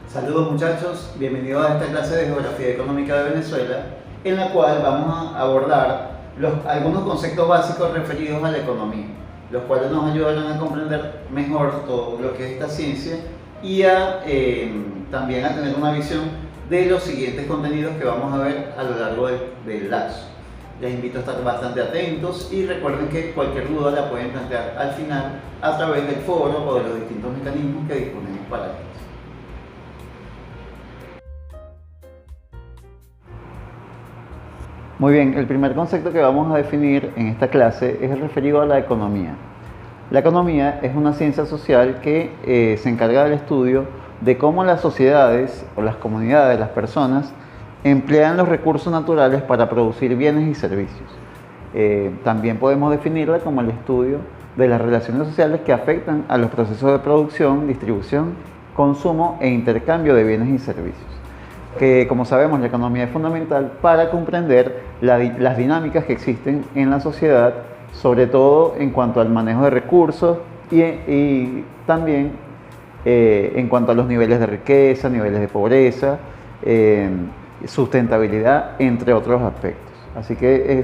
Saludos muchachos, bienvenidos a esta clase de Geografía Económica de Venezuela, en la cual vamos a abordar algunos conceptos básicos referidos a la economía, los cuales nos ayudarán a comprender mejor todo lo que es esta ciencia y también a tener una visión de los siguientes contenidos que vamos a ver a lo largo del lapso. Les invito a estar bastante atentos y recuerden que cualquier duda la pueden plantear al final a través del foro o de los distintos mecanismos que disponemos para esto. Muy bien, el primer concepto que vamos a definir en esta clase es el referido a la economía. La economía es una ciencia social que se encarga del estudio de cómo las sociedades o las comunidades, las personas, emplean los recursos naturales para producir bienes y servicios. También podemos definirla como el estudio de las relaciones sociales que afectan a los procesos de producción, distribución, consumo e intercambio de bienes y servicios. Que, como sabemos, la economía es fundamental para comprender las dinámicas que existen en la sociedad, sobre todo en cuanto al manejo de recursos y también en cuanto a los niveles de riqueza, niveles de pobreza, sustentabilidad, entre otros aspectos. Así que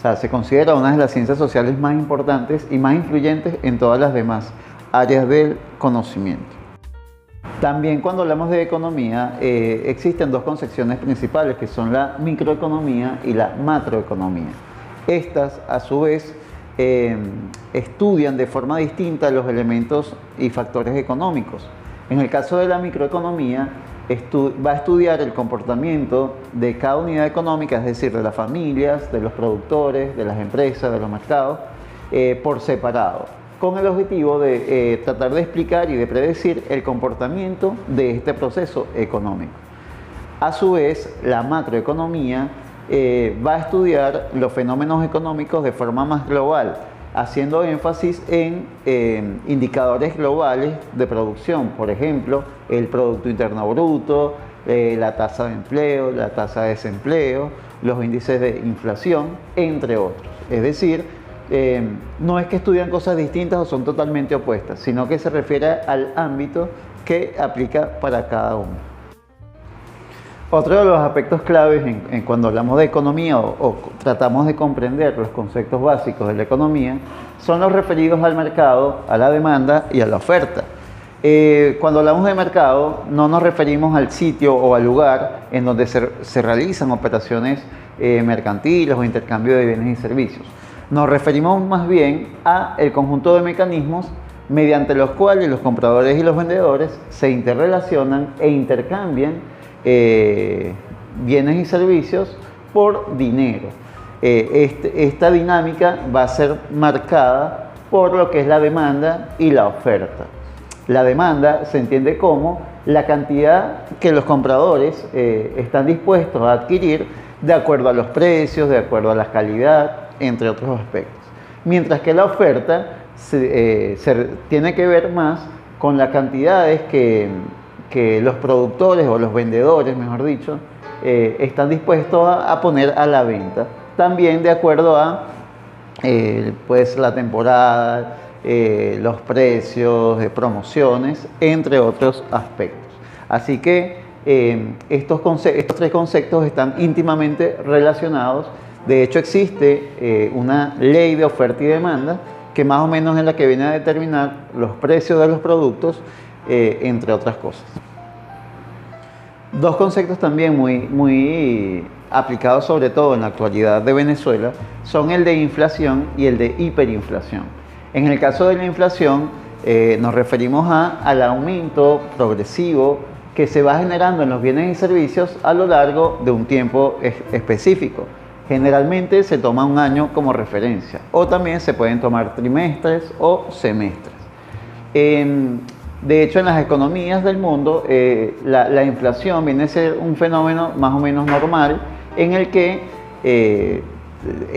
se considera una de las ciencias sociales más importantes y más influyentes en todas las demás áreas del conocimiento. También cuando hablamos de economía existen dos concepciones principales que son la microeconomía y la macroeconomía. Estas a su vez estudian de forma distinta los elementos y factores económicos. En el caso de la microeconomía va a estudiar el comportamiento de cada unidad económica, es decir, de las familias, de los productores, de las empresas, de los mercados, por separado, con el objetivo de tratar de explicar y de predecir el comportamiento de este proceso económico. A su vez, la macroeconomía va a estudiar los fenómenos económicos de forma más global, haciendo énfasis en indicadores globales de producción, por ejemplo, el Producto Interno Bruto, la tasa de empleo, la tasa de desempleo, los índices de inflación, entre otros. Es decir, no es que estudian cosas distintas o son totalmente opuestas, sino que se refiere al ámbito que aplica para cada uno. Otro de los aspectos claves cuando hablamos de economía o tratamos de comprender los conceptos básicos de la economía son los referidos al mercado, a la demanda y a la oferta. Cuando hablamos de mercado no nos referimos al sitio o al lugar en donde se realizan operaciones mercantiles o intercambio de bienes y servicios. Nos referimos más bien al conjunto de mecanismos mediante los cuales los compradores y los vendedores se interrelacionan e intercambian bienes y servicios por dinero. Esta dinámica va a ser marcada por lo que es la demanda y la oferta. La demanda se entiende como la cantidad que los compradores están dispuestos a adquirir de acuerdo a los precios, de acuerdo a la calidad, entre otros aspectos. Mientras que la oferta tiene que ver más con las cantidades que los productores o los vendedores, mejor dicho, están dispuestos a poner a la venta. También de acuerdo a pues la temporada, los precios, promociones, entre otros aspectos. Así que estos tres conceptos están íntimamente relacionados. De hecho, existe una ley de oferta y demanda que más o menos es la que viene a determinar los precios de los productos, entre otras cosas. Dos conceptos también muy aplicados sobre todo en la actualidad de Venezuela son el de inflación y el de hiperinflación. En el caso de la inflación nos referimos al aumento progresivo que se va generando en los bienes y servicios a lo largo de un tiempo específico. Generalmente se toma un año como referencia o también se pueden tomar trimestres o semestres. De hecho, en las economías del mundo, la inflación viene a ser un fenómeno más o menos normal en el que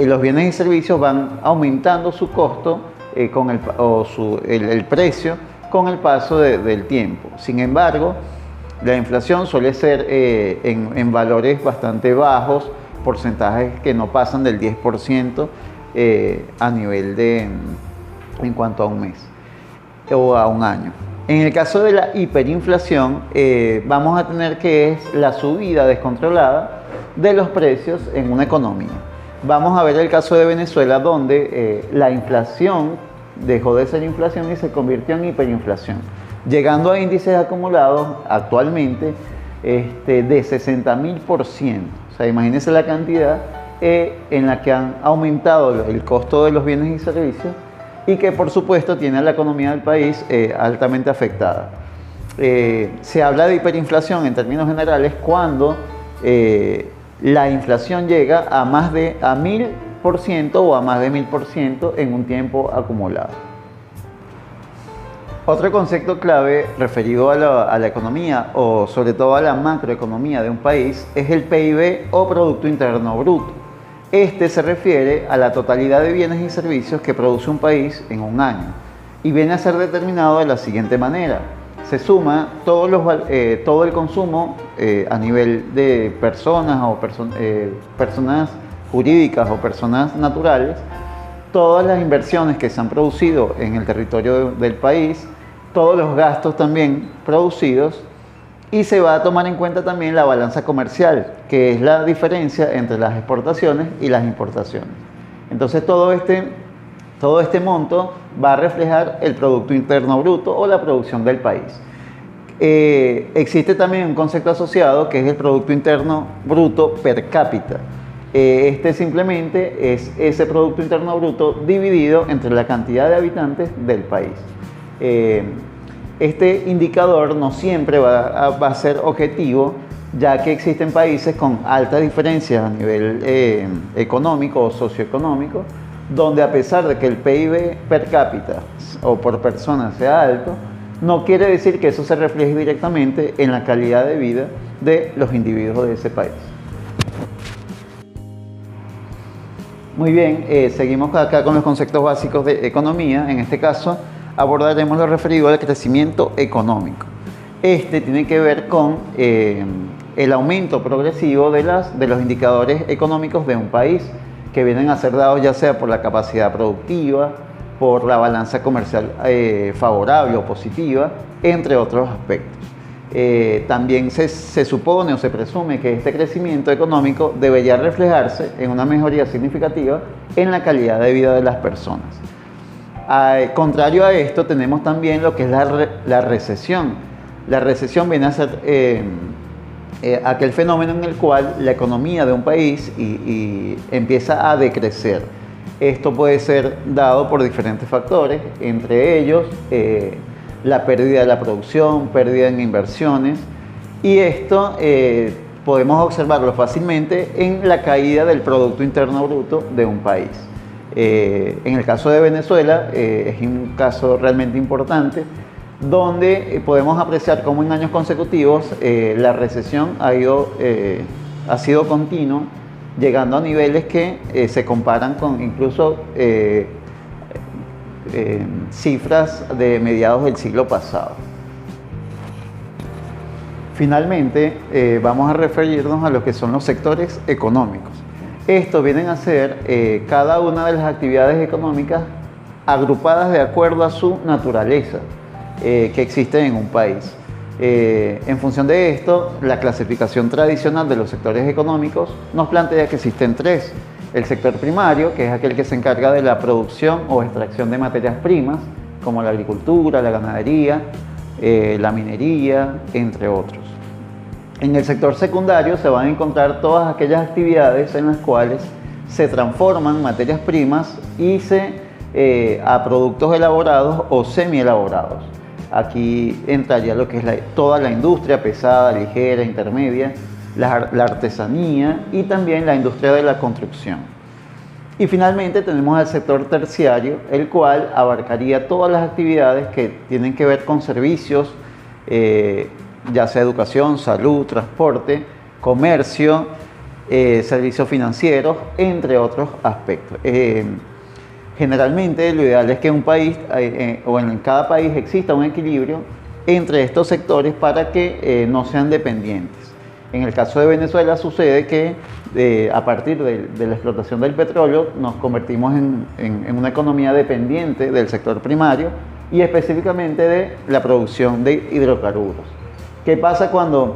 los bienes y servicios van aumentando su costo el precio con el paso del tiempo. Sin embargo, la inflación suele ser en valores bastante bajos, porcentajes que no pasan del 10% a nivel en cuanto a un mes. o a un año. En el caso de la hiperinflación, vamos a tener que es la subida descontrolada de los precios en una economía. Vamos a ver el caso de Venezuela, donde la inflación dejó de ser inflación y se convirtió en hiperinflación, llegando a índices acumulados actualmente de 60.000%. O sea, imagínense la cantidad en la que han aumentado el costo de los bienes y servicios y que por supuesto tiene a la economía del país altamente afectada. Se habla de hiperinflación en términos generales cuando la inflación llega a más de 1.000% o a más de 1.000% en un tiempo acumulado. Otro concepto clave referido a la economía o sobre todo a la macroeconomía de un país es el PIB o Producto Interno Bruto. Este se refiere a la totalidad de bienes y servicios que produce un país en un año y viene a ser determinado de la siguiente manera. Se suma todo el consumo a nivel de personas o personas jurídicas o personas naturales, todas las inversiones que se han producido en el territorio del país, todos los gastos también producidos, y se va a tomar en cuenta también la balanza comercial, que es la diferencia entre las exportaciones y las importaciones. Entonces todo este monto va a reflejar el Producto Interno Bruto o la producción del país. Existe también un concepto asociado que es el Producto Interno Bruto per cápita. Este simplemente es ese Producto Interno Bruto dividido entre la cantidad de habitantes del país. Este indicador no siempre va a ser objetivo, ya que existen países con altas diferencias a nivel económico o socioeconómico, donde a pesar de que el PIB per cápita o por persona sea alto, no quiere decir que eso se refleje directamente en la calidad de vida de los individuos de ese país. Muy bien, seguimos acá con los conceptos básicos de economía. En este caso abordaremos lo referido al crecimiento económico. Este tiene que ver con el aumento progresivo de los indicadores económicos de un país, que vienen a ser dados ya sea por la capacidad productiva, por la balanza comercial favorable o positiva, entre otros aspectos. También se supone o se presume que este crecimiento económico debería reflejarse en una mejoría significativa en la calidad de vida de las personas. Contrario a esto, tenemos también lo que es la recesión. La recesión viene a ser aquel fenómeno en el cual la economía de un país empieza a decrecer. Esto puede ser dado por diferentes factores, entre ellos la pérdida de la producción, pérdida en inversiones, y esto podemos observarlo fácilmente en la caída del Producto Interno Bruto de un país. En el caso de Venezuela es un caso realmente importante, donde podemos apreciar cómo en años consecutivos la recesión ha sido continua, llegando a niveles que se comparan con incluso cifras de mediados del siglo pasado. Finalmente, vamos a referirnos a lo que son los sectores económicos. Estos vienen a ser cada una de las actividades económicas agrupadas de acuerdo a su naturaleza que existe en un país. En función de esto, la clasificación tradicional de los sectores económicos nos plantea que existen tres. El sector primario, que es aquel que se encarga de la producción o extracción de materias primas, como la agricultura, la ganadería, la minería, entre otros. En el sector secundario se van a encontrar todas aquellas actividades en las cuales se transforman materias primas a productos elaborados o semi-elaborados. Aquí entraría lo que es toda la industria pesada, ligera, intermedia, la artesanía y también la industria de la construcción. Y finalmente tenemos el sector terciario, el cual abarcaría todas las actividades que tienen que ver con servicios, ya sea educación, salud, transporte, comercio, servicios financieros, entre otros aspectos. Generalmente lo ideal es que un país o en cada país exista un equilibrio entre estos sectores para que no sean dependientes. En el caso de Venezuela sucede que a partir de la explotación del petróleo nos convertimos en una economía dependiente del sector primario, y específicamente de la producción de hidrocarburos. ¿Qué pasa cuando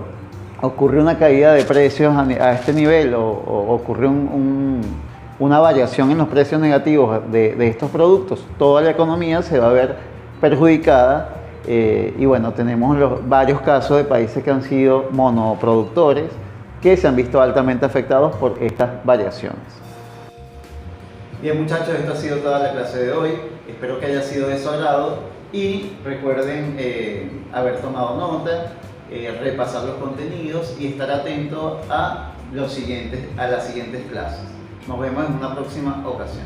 ocurre una caída de precios a este nivel o ocurre una variación en los precios negativos de estos productos? Toda la economía se va a ver perjudicada y bueno, tenemos varios casos de países que han sido monoproductores que se han visto altamente afectados por estas variaciones. Bien muchachos, esto ha sido toda la clase de hoy. Espero que haya sido de su agrado y recuerden haber tomado nota, repasar los contenidos y estar atentos a las siguientes clases. Nos vemos en una próxima ocasión.